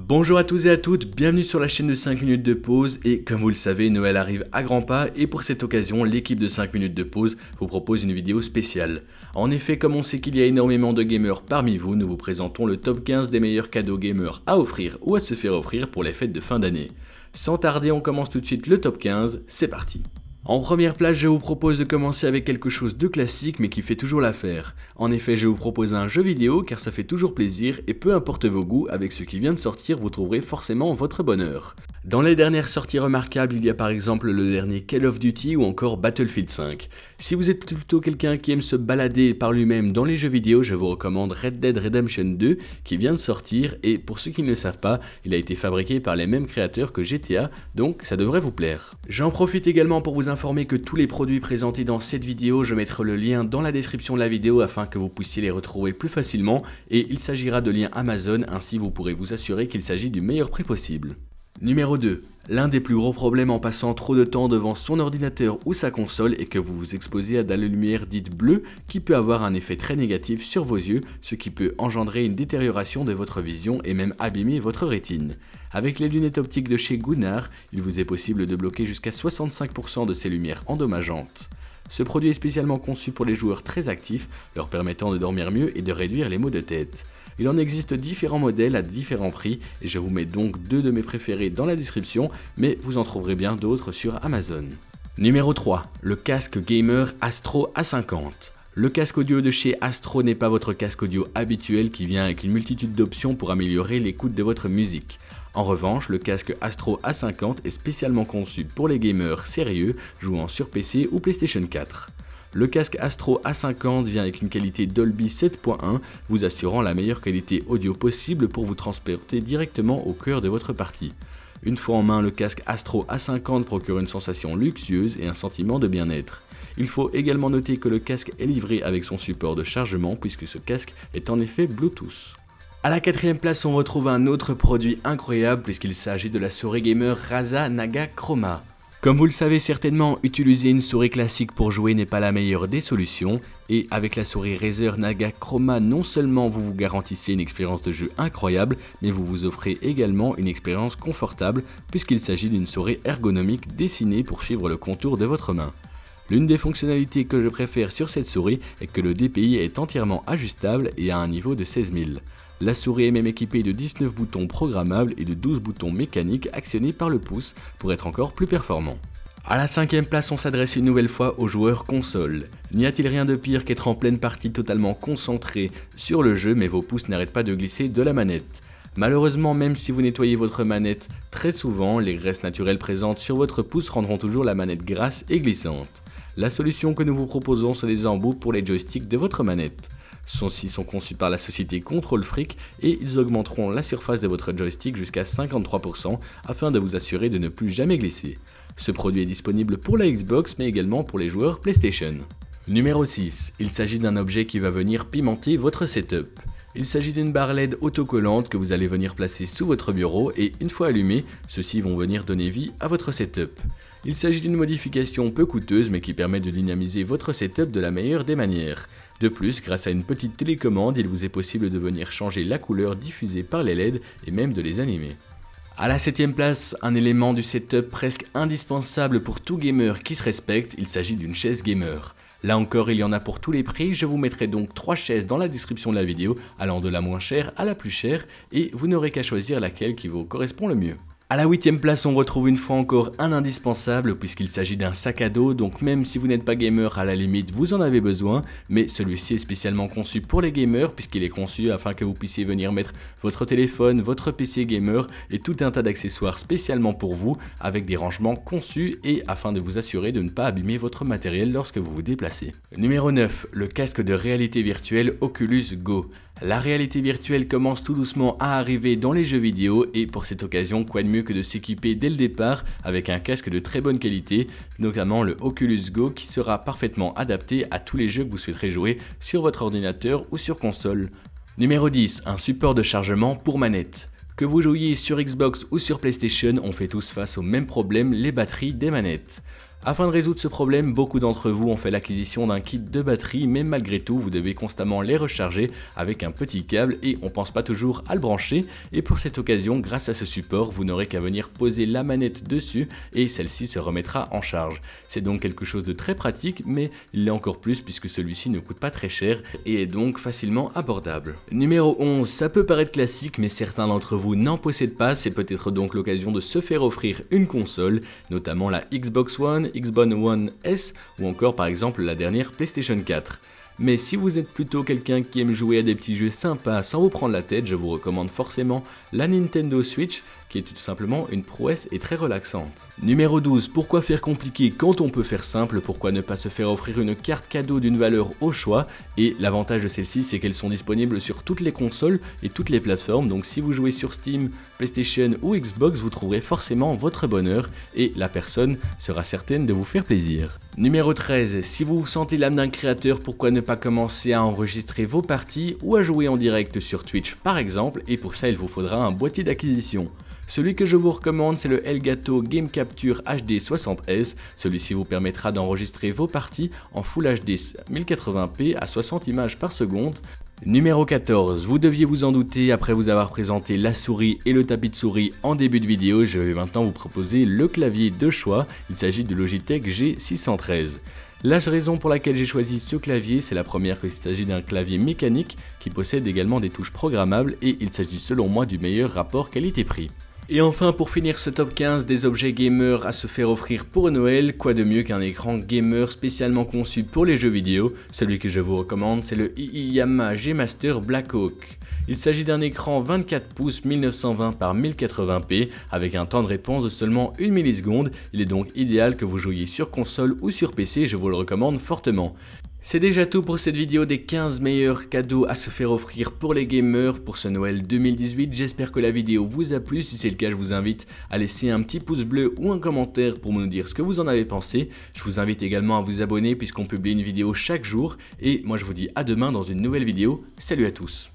Bonjour à tous et à toutes, bienvenue sur la chaîne de 5 minutes de pause et comme vous le savez, Noël arrive à grands pas et pour cette occasion, l'équipe de 5 minutes de pause vous propose une vidéo spéciale. En effet, comme on sait qu'il y a énormément de gamers parmi vous, nous vous présentons le top 15 des meilleurs cadeaux gamers à offrir ou à se faire offrir pour les fêtes de fin d'année. Sans tarder, on commence tout de suite le top 15, c'est parti. En première place, je vous propose de commencer avec quelque chose de classique mais qui fait toujours l'affaire. En effet, je vous propose un jeu vidéo car ça fait toujours plaisir et peu importe vos goûts, avec ce qui vient de sortir, vous trouverez forcément votre bonheur. Dans les dernières sorties remarquables, il y a par exemple le dernier Call of Duty ou encore Battlefield 5. Si vous êtes plutôt quelqu'un qui aime se balader par lui-même dans les jeux vidéo, je vous recommande Red Dead Redemption 2 qui vient de sortir et pour ceux qui ne le savent pas, il a été fabriqué par les mêmes créateurs que GTA, donc ça devrait vous plaire. J'en profite également pour vous informer que tous les produits présentés dans cette vidéo, je mettrai le lien dans la description de la vidéo afin que vous puissiez les retrouver plus facilement et il s'agira de liens Amazon, ainsi vous pourrez vous assurer qu'il s'agit du meilleur prix possible. Numéro 2. L'un des plus gros problèmes en passant trop de temps devant son ordinateur ou sa console est que vous vous exposez à de la lumière dite bleue qui peut avoir un effet très négatif sur vos yeux, ce qui peut engendrer une détérioration de votre vision et même abîmer votre rétine. Avec les lunettes optiques de chez Gunnar, il vous est possible de bloquer jusqu'à 65% de ces lumières endommageantes. Ce produit est spécialement conçu pour les joueurs très actifs, leur permettant de dormir mieux et de réduire les maux de tête. Il en existe différents modèles à différents prix et je vous mets donc deux de mes préférés dans la description, mais vous en trouverez bien d'autres sur Amazon. Numéro 3. Le casque gamer Astro A50. Le casque audio de chez Astro n'est pas votre casque audio habituel qui vient avec une multitude d'options pour améliorer l'écoute de votre musique. En revanche, le casque Astro A50 est spécialement conçu pour les gamers sérieux jouant sur PC ou PlayStation 4. Le casque Astro A50 vient avec une qualité Dolby 7.1, vous assurant la meilleure qualité audio possible pour vous transporter directement au cœur de votre partie. Une fois en main, le casque Astro A50 procure une sensation luxueuse et un sentiment de bien-être. Il faut également noter que le casque est livré avec son support de chargement puisque ce casque est en effet Bluetooth. A la quatrième place, on retrouve un autre produit incroyable puisqu'il s'agit de la souris gamer Razer Naga Chroma. Comme vous le savez certainement, utiliser une souris classique pour jouer n'est pas la meilleure des solutions et avec la souris Razer Naga Chroma, non seulement vous vous garantissez une expérience de jeu incroyable, mais vous vous offrez également une expérience confortable puisqu'il s'agit d'une souris ergonomique dessinée pour suivre le contour de votre main. L'une des fonctionnalités que je préfère sur cette souris est que le DPI est entièrement ajustable et à un niveau de 16 000. La souris est même équipée de 19 boutons programmables et de 12 boutons mécaniques actionnés par le pouce pour être encore plus performant. A la cinquième place, on s'adresse une nouvelle fois aux joueurs console. N'y a-t-il rien de pire qu'être en pleine partie totalement concentré sur le jeu mais vos pouces n'arrêtent pas de glisser de la manette. Malheureusement, même si vous nettoyez votre manette très souvent, les graisses naturelles présentes sur votre pouce rendront toujours la manette grasse et glissante. La solution que nous vous proposons, c'est des embouts pour les joysticks de votre manette. Ceux-ci sont conçus par la société Control Freak et ils augmenteront la surface de votre joystick jusqu'à 53% afin de vous assurer de ne plus jamais glisser. Ce produit est disponible pour la Xbox mais également pour les joueurs PlayStation. Numéro 6. Il s'agit d'un objet qui va venir pimenter votre setup. Il s'agit d'une barre LED autocollante que vous allez venir placer sous votre bureau et une fois allumée, ceux-ci vont venir donner vie à votre setup. Il s'agit d'une modification peu coûteuse mais qui permet de dynamiser votre setup de la meilleure des manières. De plus, grâce à une petite télécommande, il vous est possible de venir changer la couleur diffusée par les LED et même de les animer. A la 7ème place, un élément du setup presque indispensable pour tout gamer qui se respecte, il s'agit d'une chaise gamer. Là encore, il y en a pour tous les prix, je vous mettrai donc 3 chaises dans la description de la vidéo, allant de la moins chère à la plus chère, et vous n'aurez qu'à choisir laquelle qui vous correspond le mieux. A la 8ème place, on retrouve une fois encore un indispensable puisqu'il s'agit d'un sac à dos, donc même si vous n'êtes pas gamer, à la limite vous en avez besoin, mais celui-ci est spécialement conçu pour les gamers puisqu'il est conçu afin que vous puissiez venir mettre votre téléphone, votre PC gamer et tout un tas d'accessoires spécialement pour vous avec des rangements conçus et afin de vous assurer de ne pas abîmer votre matériel lorsque vous vous déplacez. Numéro 9. Le casque de réalité virtuelle Oculus Go. La réalité virtuelle commence tout doucement à arriver dans les jeux vidéo et pour cette occasion, quoi de mieux que de s'équiper dès le départ avec un casque de très bonne qualité, notamment le Oculus Go qui sera parfaitement adapté à tous les jeux que vous souhaiterez jouer sur votre ordinateur ou sur console. Numéro 10. Un support de chargement pour manette. Que vous jouiez sur Xbox ou sur PlayStation, on fait tous face au même problème, les batteries des manettes. Afin de résoudre ce problème, beaucoup d'entre vous ont fait l'acquisition d'un kit de batterie, mais malgré tout, vous devez constamment les recharger avec un petit câble et on pense pas toujours à le brancher. Et pour cette occasion, grâce à ce support, vous n'aurez qu'à venir poser la manette dessus et celle-ci se remettra en charge. C'est donc quelque chose de très pratique, mais il l'est encore plus puisque celui-ci ne coûte pas très cher et est donc facilement abordable. Numéro 11, ça peut paraître classique, mais certains d'entre vous n'en possèdent pas, c'est peut-être donc l'occasion de se faire offrir une console, notamment la Xbox One, Xbox One S ou encore par exemple la dernière PlayStation 4. Mais si vous êtes plutôt quelqu'un qui aime jouer à des petits jeux sympas sans vous prendre la tête, je vous recommande forcément la Nintendo Switch, qui est tout simplement une prouesse et très relaxante. Numéro 12, pourquoi faire compliqué quand on peut faire simple? Pourquoi ne pas se faire offrir une carte cadeau d'une valeur au choix? Et l'avantage de celle-ci, c'est qu'elles sont disponibles sur toutes les consoles et toutes les plateformes, donc si vous jouez sur Steam, PlayStation ou Xbox, vous trouverez forcément votre bonheur et la personne sera certaine de vous faire plaisir. Numéro 13, si vous vous sentez l'âme d'un créateur, pourquoi ne pas commencer à enregistrer vos parties ou à jouer en direct sur Twitch par exemple, et pour ça il vous faudra un boîtier d'acquisition. Celui que je vous recommande, c'est le Elgato Game Capture HD 60S. Celui-ci vous permettra d'enregistrer vos parties en Full HD 1080p à 60 images par seconde. Numéro 14, vous deviez vous en douter, après vous avoir présenté la souris et le tapis de souris en début de vidéo, je vais maintenant vous proposer le clavier de choix. Il s'agit du Logitech G613. La raison pour laquelle j'ai choisi ce clavier, c'est la première qu'il s'agit d'un clavier mécanique qui possède également des touches programmables et il s'agit selon moi du meilleur rapport qualité-prix. Et enfin, pour finir ce top 15 des objets gamer à se faire offrir pour Noël, quoi de mieux qu'un écran gamer spécialement conçu pour les jeux vidéo. Celui que je vous recommande, c'est le Yamaha G Master Blackhawk. Il s'agit d'un écran 24 pouces 1920 par 1080p avec un temps de réponse de seulement 1 milliseconde. Il est donc idéal que vous jouiez sur console ou sur PC, je vous le recommande fortement. C'est déjà tout pour cette vidéo des 15 meilleurs cadeaux à se faire offrir pour les gamers pour ce Noël 2018. J'espère que la vidéo vous a plu. Si c'est le cas, je vous invite à laisser un petit pouce bleu ou un commentaire pour me dire ce que vous en avez pensé. Je vous invite également à vous abonner puisqu'on publie une vidéo chaque jour. Et moi je vous dis à demain dans une nouvelle vidéo. Salut à tous!